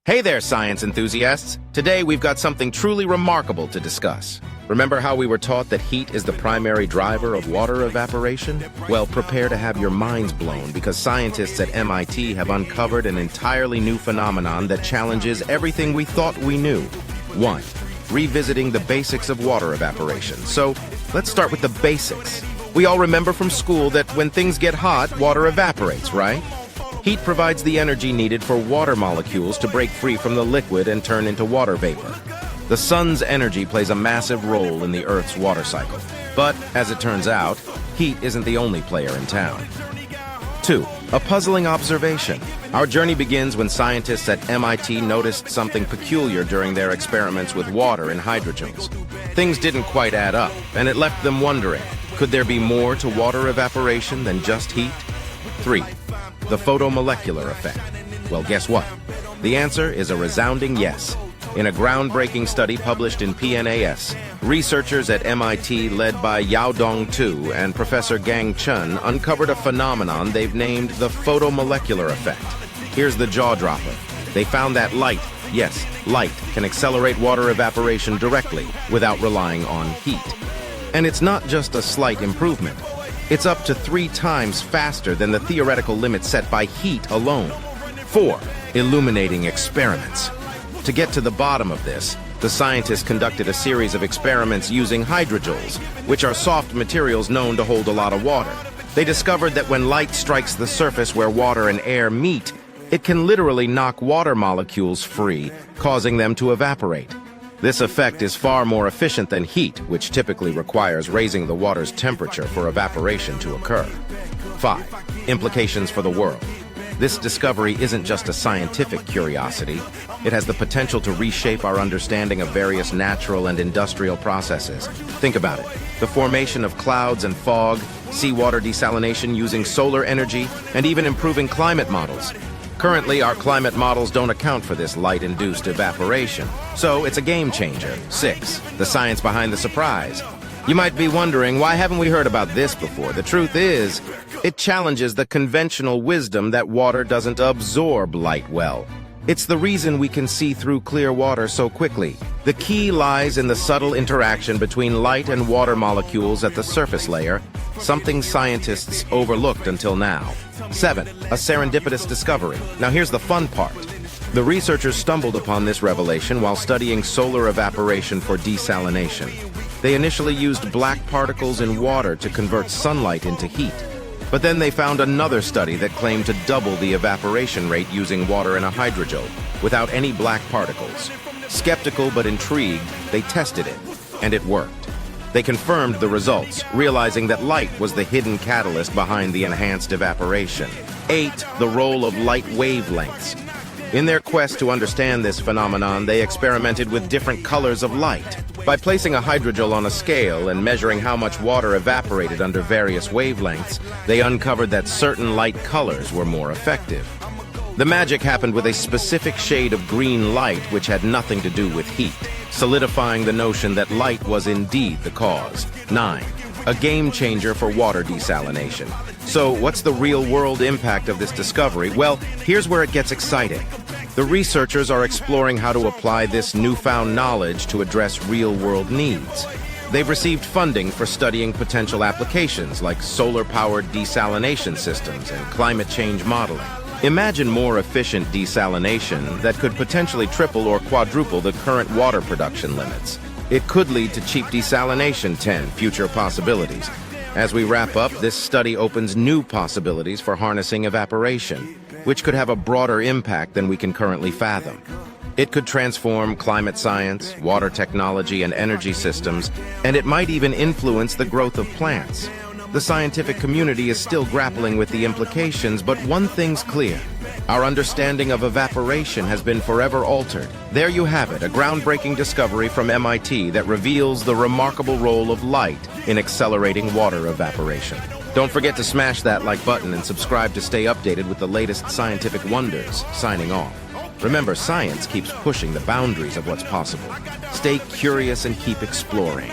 Hey there, science enthusiasts! Today we've got something truly remarkable to discuss. Remember how we were taught that heat is the primary driver of water evaporation? Well, prepare to have your minds blown because scientists at MIT have uncovered an entirely new phenomenon that challenges everything we thought we knew. 1. Revisiting the basics of water evaporation. So, let's start with the basics. We all remember from school that when things get hot, water evaporates, right? Heat provides the energy needed for water molecules to break free from the liquid and turn into water vapor. The sun's energy plays a massive role in the Earth's water cycle. But, as it turns out, heat isn't the only player in town. 2. A puzzling observation. Our journey begins when scientists at MIT noticed something peculiar during their experiments with water and hydrogels. Things didn't quite add up, and it left them wondering, could there be more to water evaporation than just heat? 3. The photomolecular effect. Well, guess what? The answer is a resounding yes. In a groundbreaking study published in PNAS, researchers at MIT led by Yaodong Tu and Professor Gang Chen uncovered a phenomenon they've named the photomolecular effect. Here's the jaw-dropper. They found that light, yes, light, can accelerate water evaporation directly without relying on heat. And it's not just a slight improvement. It's up to 3 times faster than the theoretical limit set by heat alone. 4. Illuminating experiments. To get to the bottom of this, the scientists conducted a series of experiments using hydrogels, which are soft materials known to hold a lot of water. They discovered that when light strikes the surface where water and air meet, it can literally knock water molecules free, causing them to evaporate. This effect is far more efficient than heat, which typically requires raising the water's temperature for evaporation to occur. 5. Implications for the world. This discovery isn't just a scientific curiosity. It has the potential to reshape our understanding of various natural and industrial processes. Think about it. The formation of clouds and fog, seawater desalination using solar energy, and even improving climate models. Currently, our climate models don't account for this light-induced evaporation, so it's a game changer. 6. The science behind the surprise. You might be wondering, why haven't we heard about this before? The truth is, it challenges the conventional wisdom that water doesn't absorb light well. It's the reason we can see through clear water so quickly. The key lies in the subtle interaction between light and water molecules at the surface layer, something scientists overlooked until now. 7. A serendipitous discovery. Now here's the fun part. The researchers stumbled upon this revelation while studying solar evaporation for desalination. They initially used black particles in water to convert sunlight into heat. But then they found another study that claimed to double the evaporation rate using water in a hydrogel, without any black particles. Skeptical but intrigued, they tested it, and it worked. They confirmed the results, realizing that light was the hidden catalyst behind the enhanced evaporation. 8. The role of light wavelengths. In their quest to understand this phenomenon, they experimented with different colors of light. By placing a hydrogel on a scale and measuring how much water evaporated under various wavelengths, they uncovered that certain light colors were more effective. The magic happened with a specific shade of green light which had nothing to do with heat, solidifying the notion that light was indeed the cause. 9. A game changer for water desalination. So, what's the real-world impact of this discovery? Well, here's where it gets exciting. The researchers are exploring how to apply this newfound knowledge to address real-world needs. They've received funding for studying potential applications like solar-powered desalination systems and climate change modeling. Imagine more efficient desalination that could potentially triple or quadruple the current water production limits. It could lead to cheap desalination. 10. Future possibilities. As we wrap up, this study opens new possibilities for harnessing evaporation, which could have a broader impact than we can currently fathom. It could transform climate science, water technology, and energy systems, and it might even influence the growth of plants. The scientific community is still grappling with the implications, but one thing's clear. Our understanding of evaporation has been forever altered. There you have it, a groundbreaking discovery from MIT that reveals the remarkable role of light in accelerating water evaporation. Don't forget to smash that like button and subscribe to stay updated with the latest scientific wonders. Signing off. Remember, science keeps pushing the boundaries of what's possible. Stay curious and keep exploring.